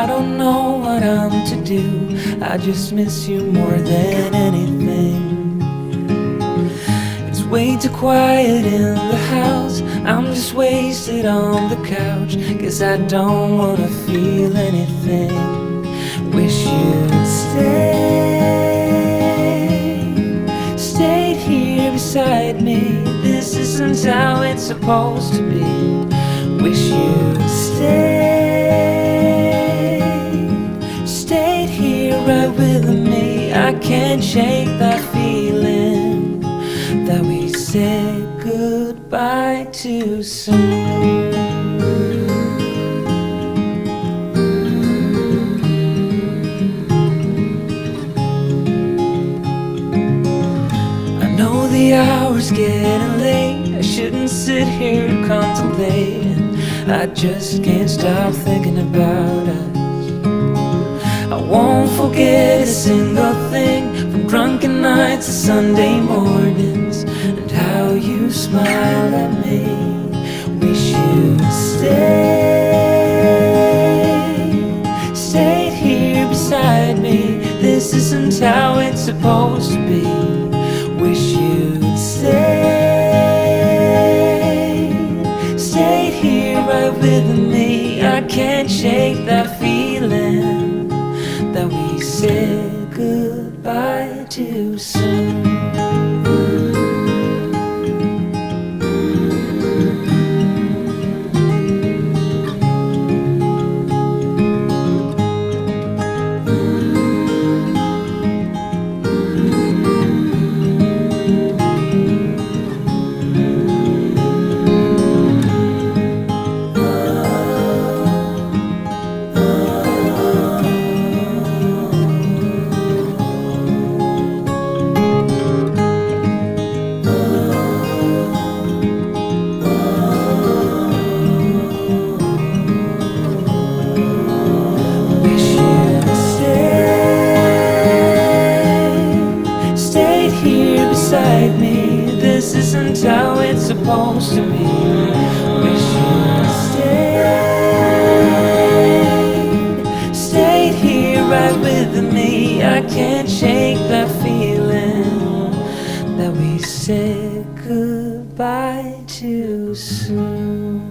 don't know what I'm to do. I just miss you more than anything. It's way too quiet in the house. I'm just wasted on the couch. Guess I don't wanna feel anything. Wish you'd stayed here beside me. This isn't how it's supposed to be. Wish you'd stayed here right with me. I can't shake that feeling that we said goodbye too soon. The hour's getting late. I shouldn't sit here contemplating. I just can't stop thinking about us. I won't forget a single thing, from drunken nights to Sunday mornings, and how you smile at me. Wish you'd stayed here beside me. This isn't how it's supposed to be. Wish you'd stayed here right with me. I can't shake that feeling that we said goodbye too soon. Beside me, this isn't how it's supposed to be. Wish you'd stayed here right with me. I can't shake that feeling that we said goodbye too soon.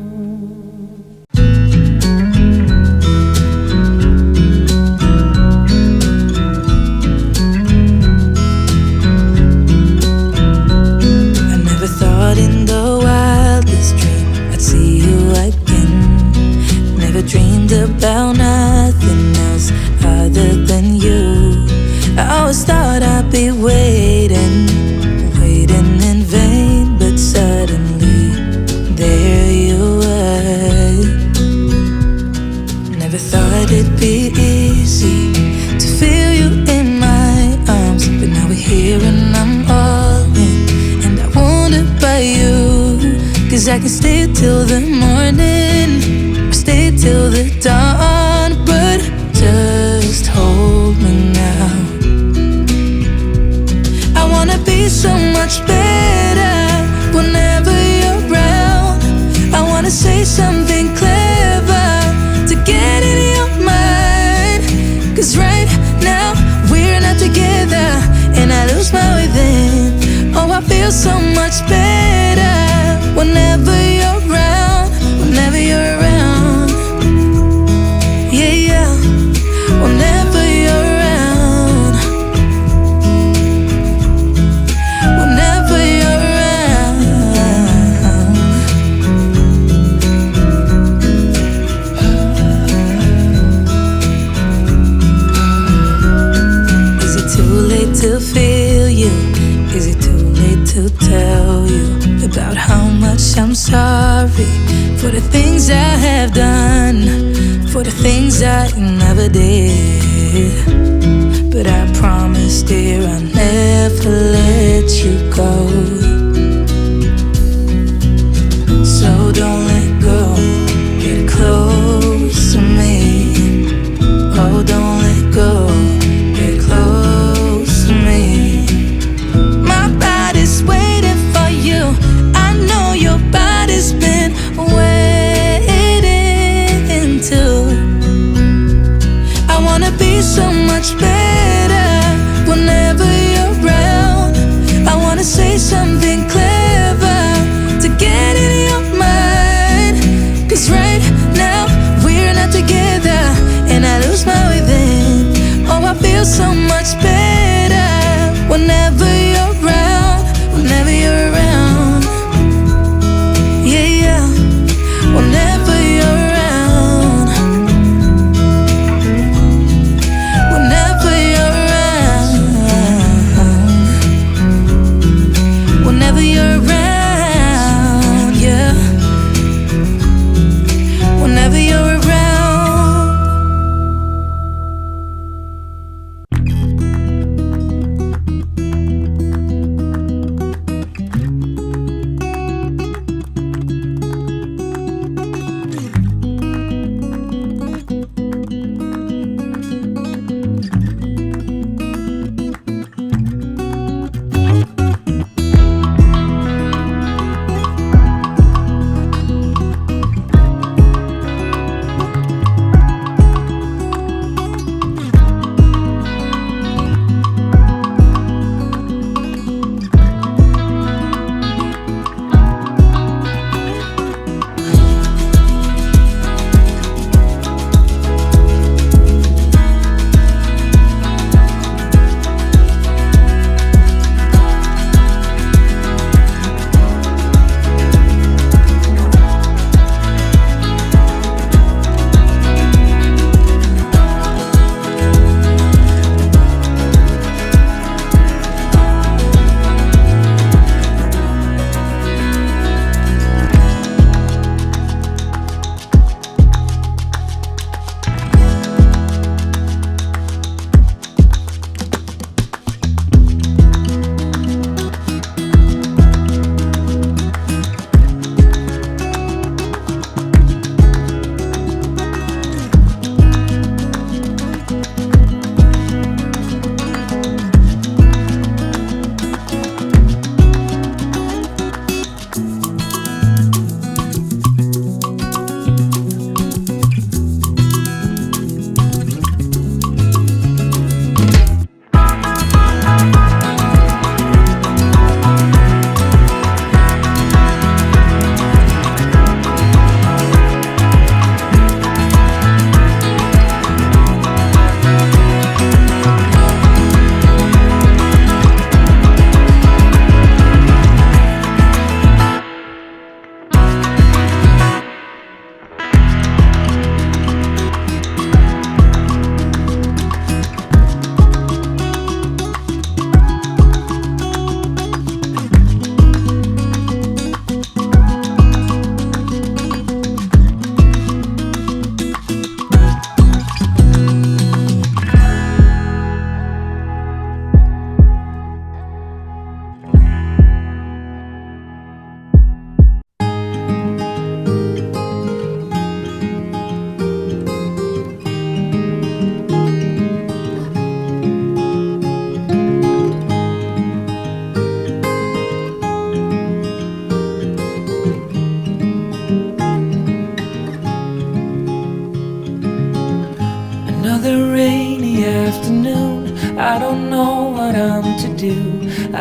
In the wildest dream I'd see you again. Never dreamed about nothing else other than you. I always thought I'd be waiting in vain, but suddenly there you were. Never thought it'd be easy to feel you in my arms, but now we're here and I'm all in, and I wonder by you. 'Cause I can stay till the morning, or stay till the dawn, but just hold me now. I wanna be so much better whenever you're around. I wanna say something clever to get in your mind. 'Cause right now we're not together, and I lose my way then. Oh, I feel so much better whenever you're around, whenever you're around. Yeah, yeah, whenever you're around, whenever you're around. Is it too late to feel you? Is it too late to tell you about how much I'm sorry for the things I have done, for the things I never did? But I promise, dear, I'll never let you go. So don't let go, get close to me. Oh, don't let go, get close to me. My body's waiting for you. I know your body's been waiting too.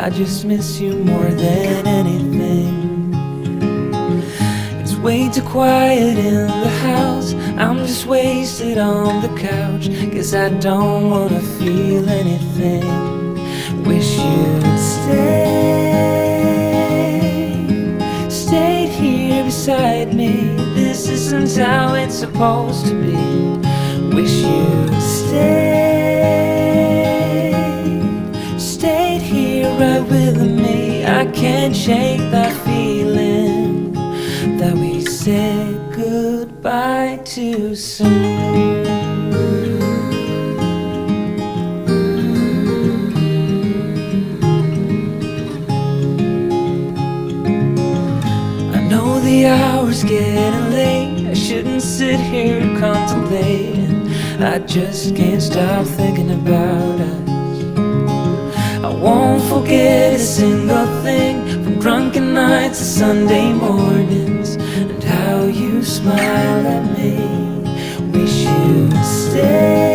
I just miss you more than anything. It's way too quiet in the house. I'm just wasted on the couch, 'cause I don't wanna feel anything. Wish you'd stayed here beside me. This isn't how it's supposed to be. Wish you'd stayed here right with me. I can't shake that feeling that we said goodbye too soon. The hour's getting late. I shouldn't sit here contemplating. I just can't stop thinking about us. I won't forget a single thing, from drunken nights to Sunday mornings, and how you smile at me. Wish you'd stay.